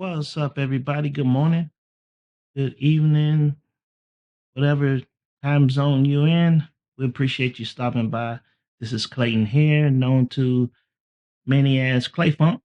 What's up, everybody? Good morning, good evening, whatever time zone you're in. We appreciate you stopping by. This is Clayton here, known to many as Clay Funk.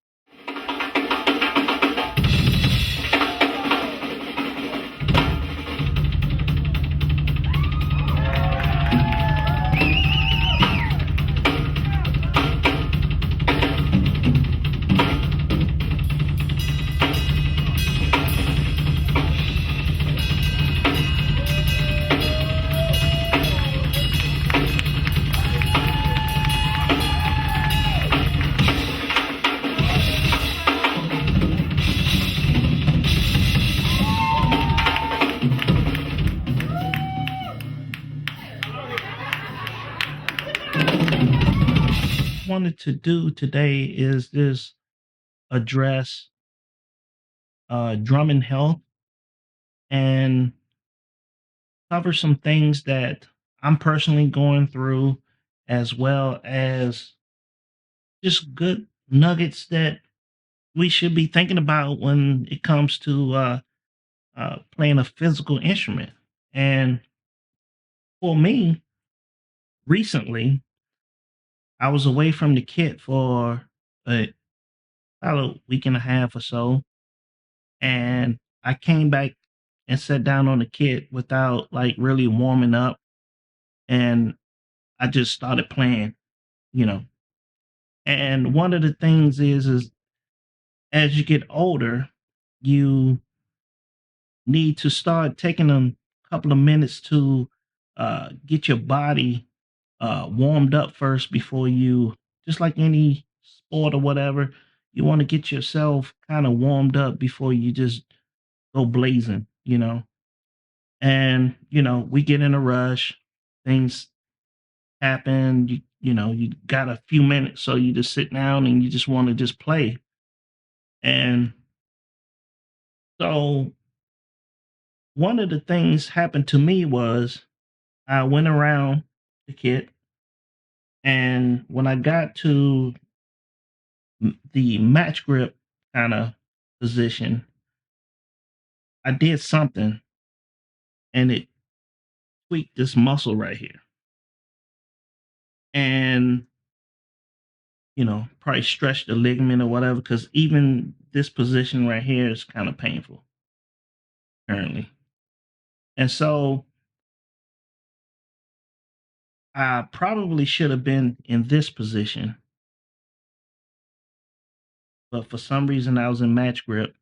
Wanted to do today is this address drumming health and cover some things that I'm personally going through, as well as just good nuggets that we should be thinking about when it comes to playing a physical instrument. And for me, recently, I was away from the kit for a, about a week and a half or so, and I came back and sat down on the kit without like really warming up, and I just started playing, you know. And one of the things is as you get older, you need to start taking a couple of minutes to get your body warmed up first before you, just like any sport or whatever, you want to get yourself kind of warmed up before you just go blazing. And, we get in a rush, things happen, you got a few minutes, so you just sit down and you just want to just play. And so one of the things happened to me was I went around the kit, and when I got to the match grip kind of position, I did something and it tweaked this muscle right here. And, probably stretched the ligament or whatever, because even this position right here is kind of painful currently. And so I probably should have been in this position, but for some reason I was in match grip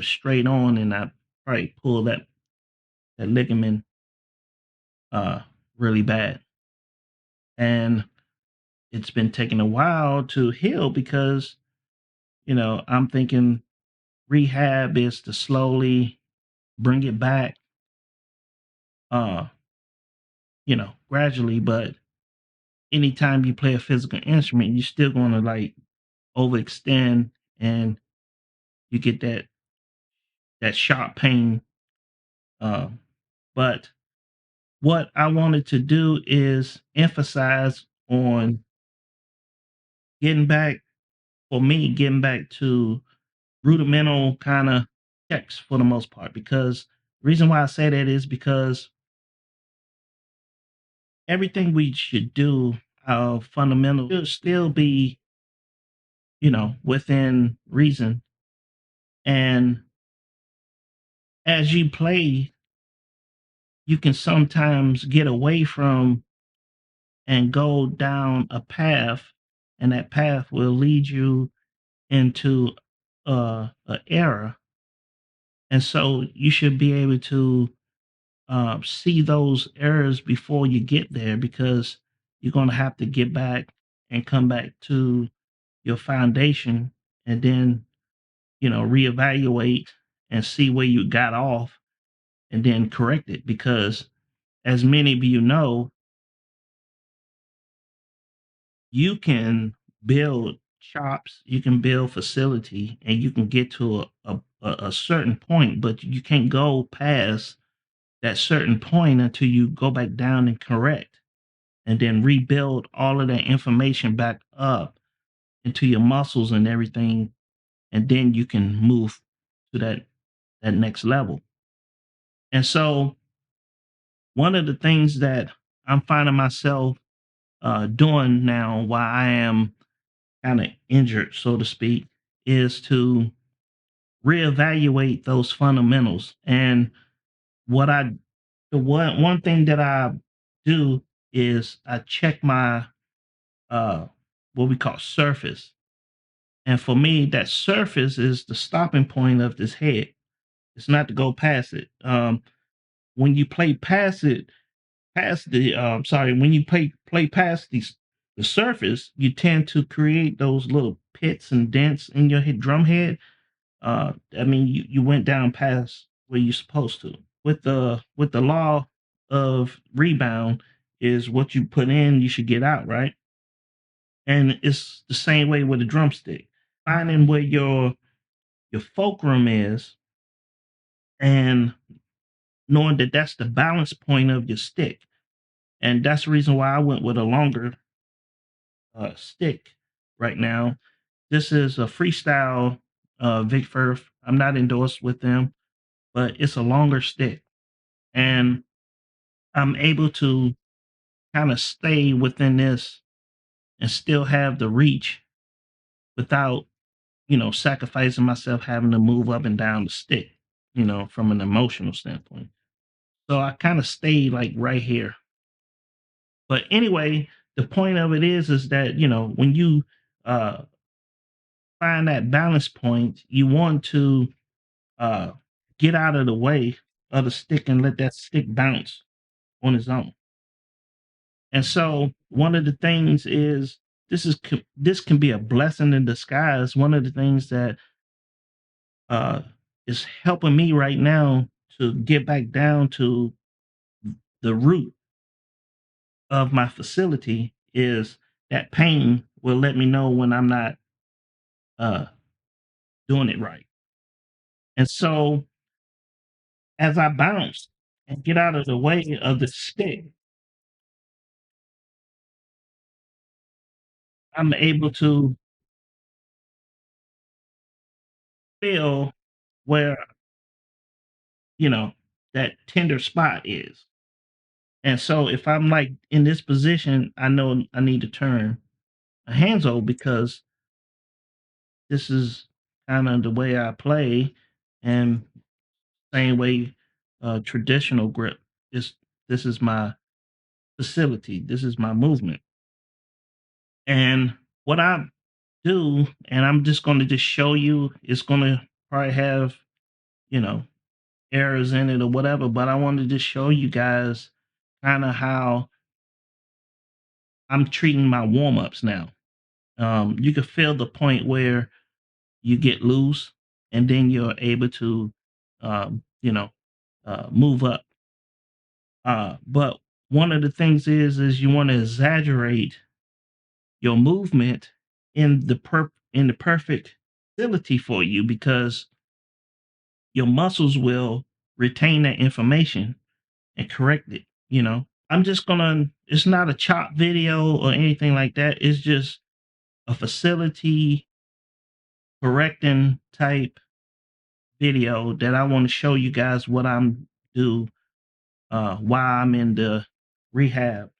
straight on, and I probably pulled that ligament uh really bad. And it's been taking a while to heal because, I'm thinking rehab is to slowly bring it back, uh, gradually. But anytime you play a physical instrument, you're still going to like overextend, and you get that sharp pain. Uh, but what I wanted to do is emphasize on getting back, for me, getting back to rudimental kind of checks for the most part. Because the reason why I say that is because everything we should do, our fundamental should still be, within reason. And as you play, you can sometimes get away from and go down a path, and that path will lead you into an error. And so you should be able to see those errors before you get there, because you're going to have to get back and come back to your foundation, and then reevaluate and see where you got off, and then correct it. Because as many of you know, you can build shops, you can build facility, and you can get to a certain point, but you can't go past that certain point until you go back down and correct, and then rebuild all of that information back up into your muscles and everything, and then you can move, to that next level. And so one of the things that I'm finding myself doing now while I am kind of injured, so to speak, is to reevaluate those fundamentals. And what I the one thing that I do is I check my uh what we call surface. And for me, that surface is the stopping point of this head. It's not to go past it. When you play past it, past the sorry, when you play past the surface, you tend to create those little pits and dents in your drum head. I mean, you went down past where you're supposed to. With the law of rebound is what you put in, you should get out, right? And it's the same way with a drumstick. Finding where your fulcrum is and knowing that that's the balance point of your stick. And that's the reason why I went with a longer stick right now. This is a freestyle Vic Firth. I'm not endorsed with them, but it's a longer stick. And I'm able to kind of stay within this and still have the reach without, sacrificing myself having to move up and down the stick, from an emotional standpoint. So I kind of stayed like right here. But anyway, the point of it is that, when you uh find that balance point, you want to uh get out of the way of the stick and let that stick bounce on its own. And so one of the things is this can be a blessing in disguise. One of the things that uh is helping me right now to get back down to the root of my facility is that pain will let me know when I'm not uh doing it right. And so as I bounce and get out of the way of the stick, I'm able to feel where, you know, that tender spot is. And so if I'm like in this position, I know I need to turn a hands because this is kind of the way I play and same way traditional grip. This is my facility. This is my movement. And what I do, and I'm just going to just show you, it's going to probably have, you know, errors in it or whatever, but I wanted to just show you guys kind of how I'm treating my warm ups now. You can feel the point where you get loose and then you're able to, you know, move up. But one of the things is you want to exaggerate your movement in the perfect facility for you because your muscles will retain that information and correct it. I'm just gonna. It's not a chop video or anything like that. It's just a facility correcting type video that I want to show you guys what I'm do while I'm in the rehab.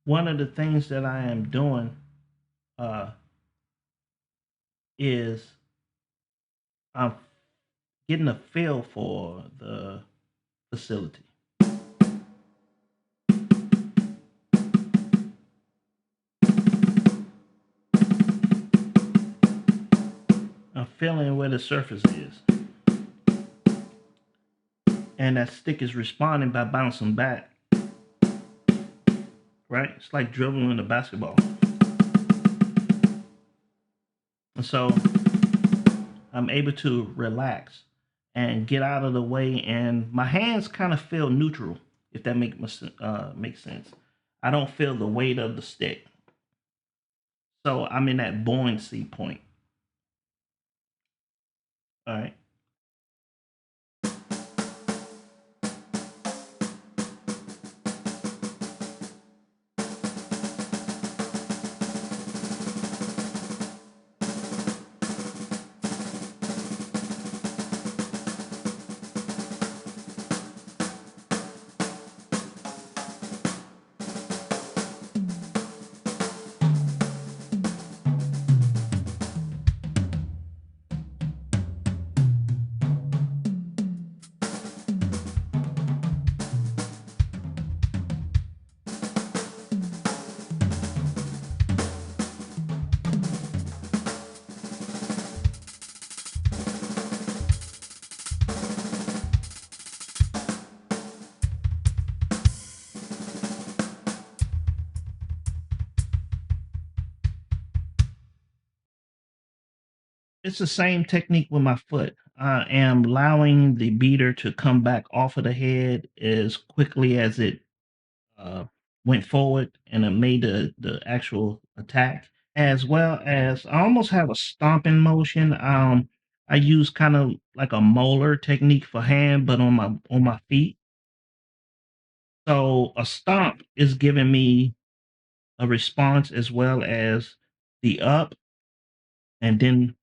One of the things that I am doing uh, is I'm getting a feel for the facility. I'm feeling where the surface is. And that stick is responding by bouncing back. Right? It's like dribbling a basketball. And so I'm able to relax and get out of the way, and my hands kind of feel neutral, if that makes sense. I don't feel the weight of the stick, so I'm in that buoyancy point. All right. It's the same technique with my foot. I am allowing the beater to come back off of the head as quickly as it uh, went forward and it made the actual attack, as well as I almost have a stomping motion. I use kind of like a molar technique for hand, but on my feet. So a stomp is giving me a response as well as the up and then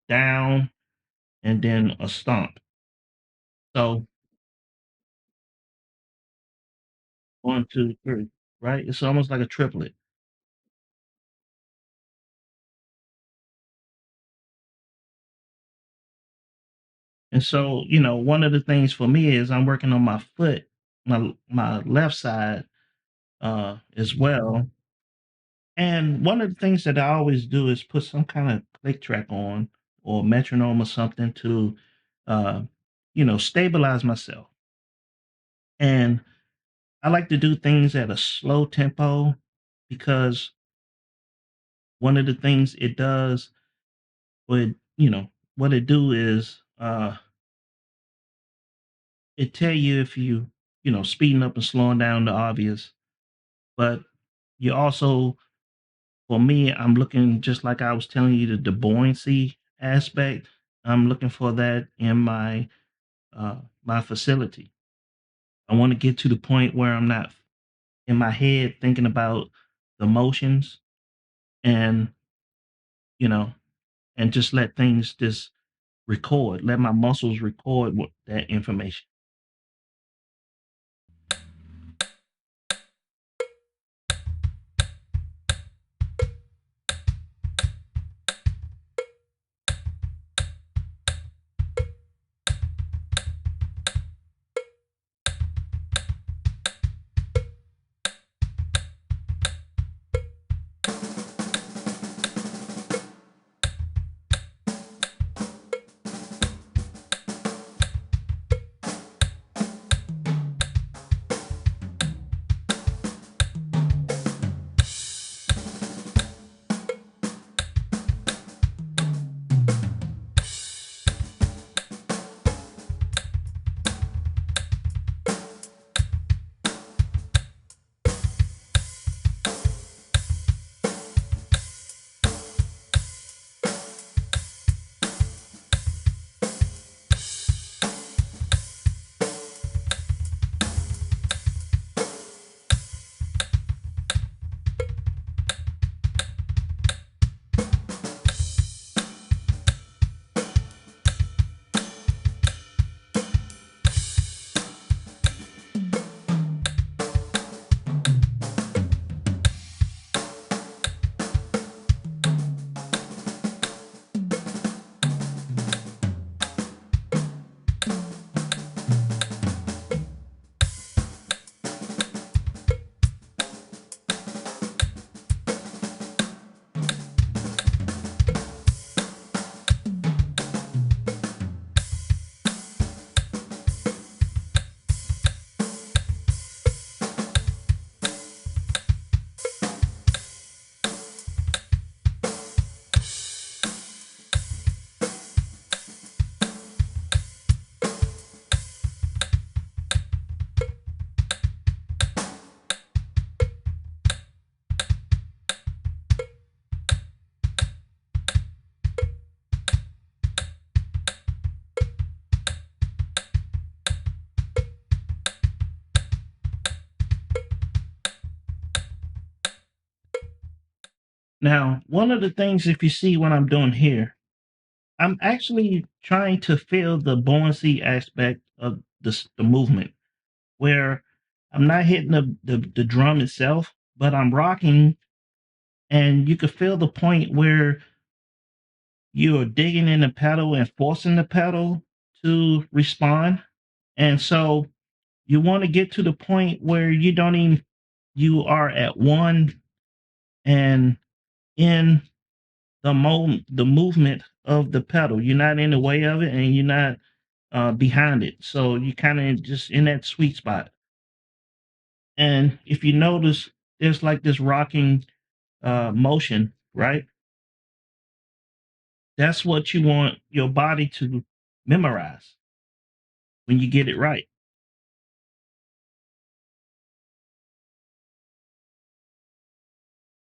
down and then a stomp. So 1, 2, 3, right? It's almost like a triplet. And so, one of the things for me is I'm working on my foot, my left side, as well. And one of the things that I always do is put some kind of click track on or metronome or something to, uh, stabilize myself. And I like to do things at a slow tempo because one of the things it does would, what it do is it tell you if speeding up and slowing down the obvious, but you also, for me, I'm looking just like I was telling you the buoyancy aspect. I'm looking for that in my facility. I want to get to the point where I'm not in my head thinking about the motions and you know and just let things just record, let my muscles record what that information. Now, one of the things, if you see what I'm doing here, I'm actually trying to feel the buoyancy aspect of the movement, where I'm not hitting the drum itself, but I'm rocking, and you can feel the point where you are digging in the pedal and forcing the pedal to respond. And so you want to get to the point where you don't even you are at one and in the movement of the pedal. You're not in the way of it, and you're not behind it. So you kind of just in that sweet spot. And if you notice, there's like this rocking motion, right? That's what you want your body to memorize when you get it right.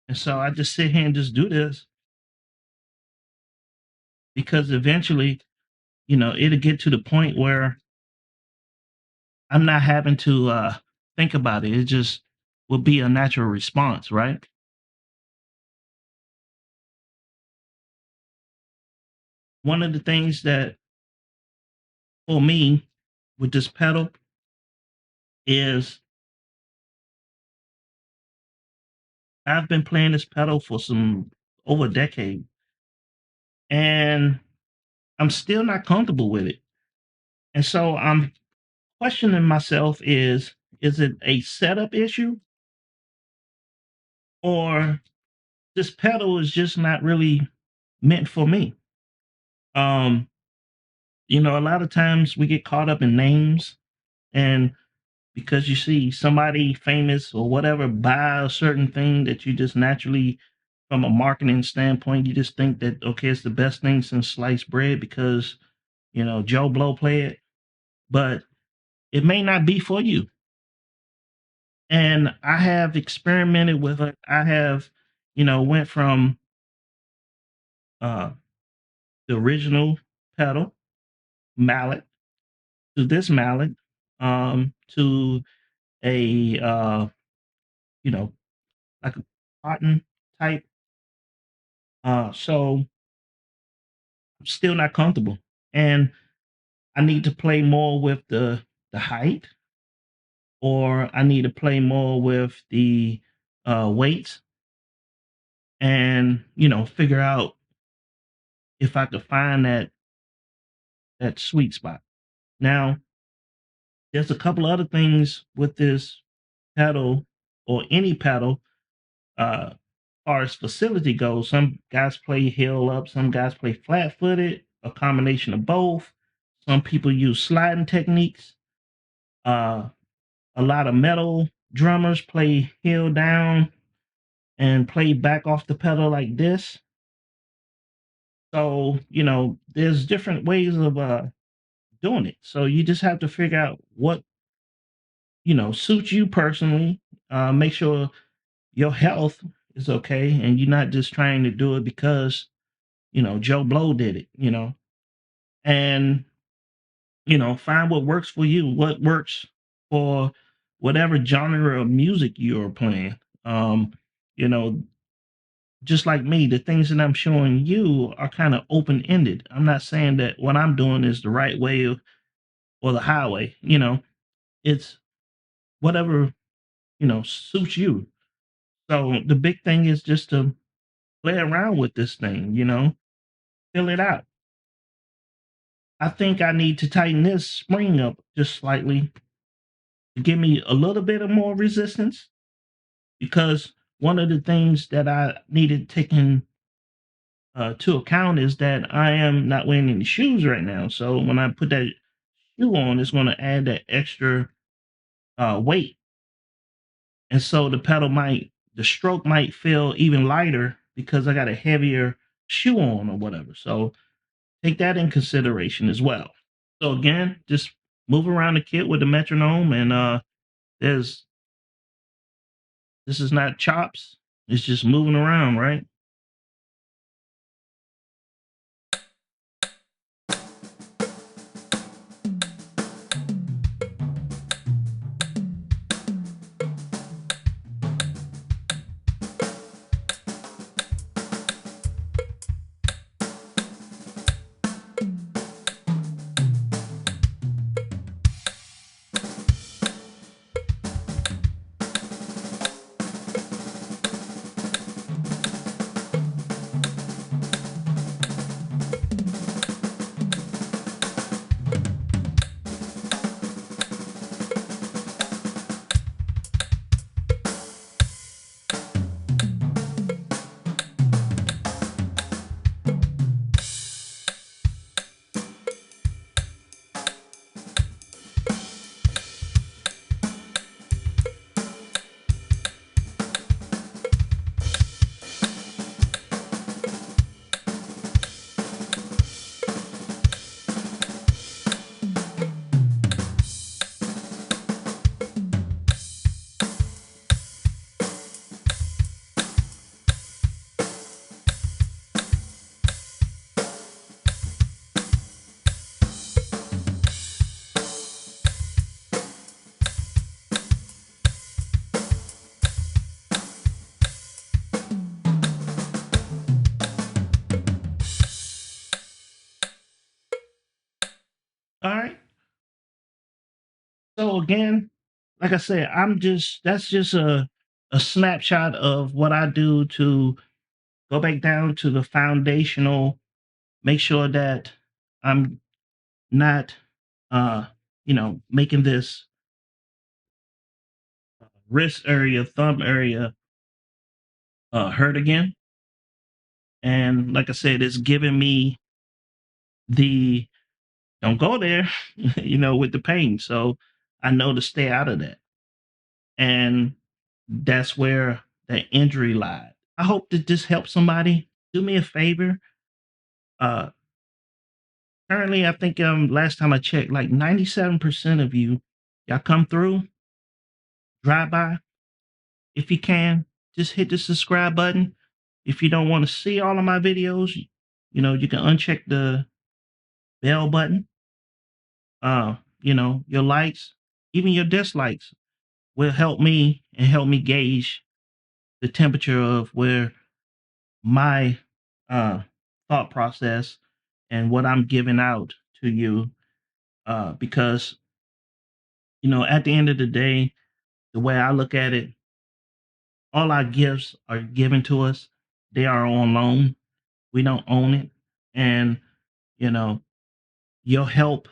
And so I just sit here and just do this because eventually, it'll get to the point where I'm not having to think about it. It just will be a natural response, right? One of the things that for me with this pedal is I've been playing this pedal for some over a decade, and I'm still not comfortable with it. And so I'm questioning myself, is it a setup issue, or this pedal is just not really meant for me? Um, a lot of times we get caught up in names, and because you see somebody famous or whatever buy a certain thing that you just naturally, from a marketing standpoint, you just think that okay, it's the best thing since sliced bread because Joe Blow play it, but it may not be for you. And I have experimented with it. I have, went from uh the original pedal mallet to this mallet, to a you know, like a cotton type. So I'm still not comfortable. And I need to play more with the height, or I need to play more with the weights, and figure out if I could find that sweet spot. Now, there's a couple other things with this pedal, or any pedal, far as facility goes. Some guys play heel up, some guys play flat footed, a combination of both. Some people use sliding techniques. Uh, a lot of metal drummers play heel down and play back off the pedal like this. So, there's different ways of doing it. So you just have to figure out what, suits you personally. Make sure your health is okay and you're not just trying to do it because, Joe Blow did it, and, find what works for you, what works for whatever genre of music you're playing. You know, just like me, the things that I'm showing you are kind of open ended. I'm not saying that what I'm doing is the right way or the highway. It's whatever, suits you. So the big thing is just to play around with this thing, fill it out. I think I need to tighten this spring up just slightly to give me a little bit of more resistance, because one of the things that I needed taken to account is that I am not wearing any shoes right now. So when I put that shoe on, it's going to add that extra weight, and so the stroke might feel even lighter because I got a heavier shoe on or whatever. So take that in consideration as well. So again, just move around the kit with the metronome, and there's this is not chops. It's just moving around, right? So again, like I said, that's just a snapshot of what I do to go back down to the foundational, make sure that I'm not uh making this wrist area, thumb area hurt again. And like I said, it's giving me the don't go there, with the pain. So I know to stay out of that. And that's where the injury lied. I hope that this helps somebody. Do me a favor. Uh Currently I think last time I checked, like 97% of y'all come through, drive by. If you can, just hit the subscribe button. If you don't want to see all of my videos, you can uncheck the bell button. Your likes, even your dislikes will help me and help me gauge the temperature of where my uh thought process and what I'm giving out to you. Because at the end of the day, the way I look at it, all our gifts are given to us. They are on loan. We don't own it. And, you know, your help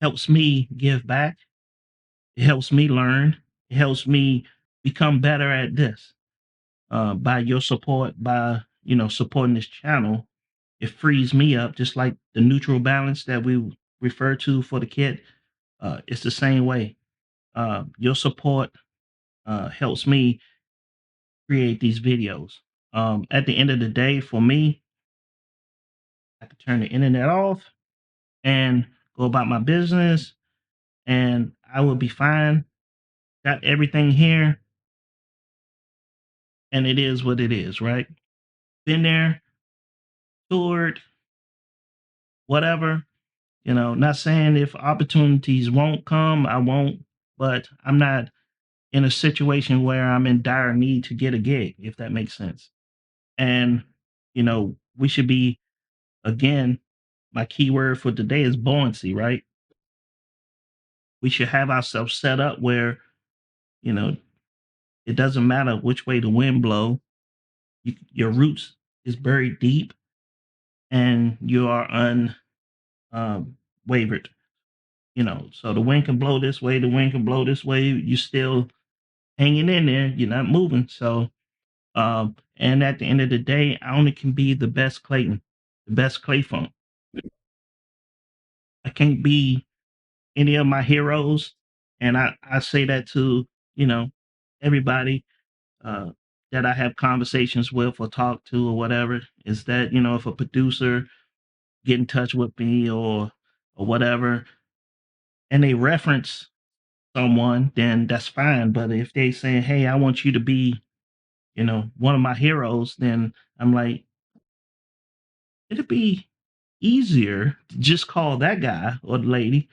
helps me give back. It helps me learn. It helps me become better at this. By your support, by, supporting this channel, it frees me up, just like the neutral balance that we refer to for the kid. It's the same way. Your support helps me create these videos. At the end of the day, for me, I could turn the internet off and go about my business, and I will be fine. Got everything here, and it is what it is, right? Been there, toured, whatever. Not saying if opportunities won't come, I won't, but I'm not in a situation where I'm in dire need to get a gig, if that makes sense. And, we should be, again, my keyword for today is buoyancy, right? We should have ourselves set up where, you know, it doesn't matter which way the wind blow, your roots is buried deep and you are wavered. So the wind can blow this way, the wind can blow this way, you still hanging in there, you're not moving. So and at the end of the day, I only can be the best Clayton, the best Clay Funk. I can't be any of my heroes. And I say that to, you know, everybody uh, that I have conversations with or talk to or whatever, is that, if a producer get in touch with me or whatever, and they reference someone, then that's fine. But if they say, hey, I want you to be, one of my heroes, then I'm like, it'd be easier to just call that guy or the lady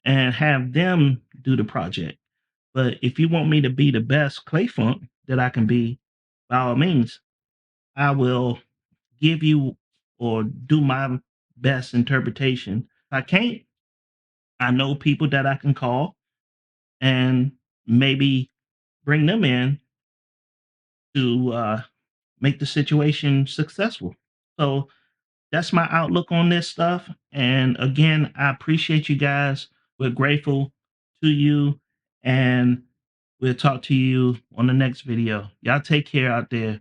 and have them do the project. But if you want me to be the best Clay Funk that I can be, by all means, I will give you or do my best interpretation. If I can't, I know people that I can call and maybe bring them in to make the situation successful. So that's my outlook on this stuff. And again, I appreciate you guys. We're grateful to you. And we'll talk to you on the next video. Y'all take care out there.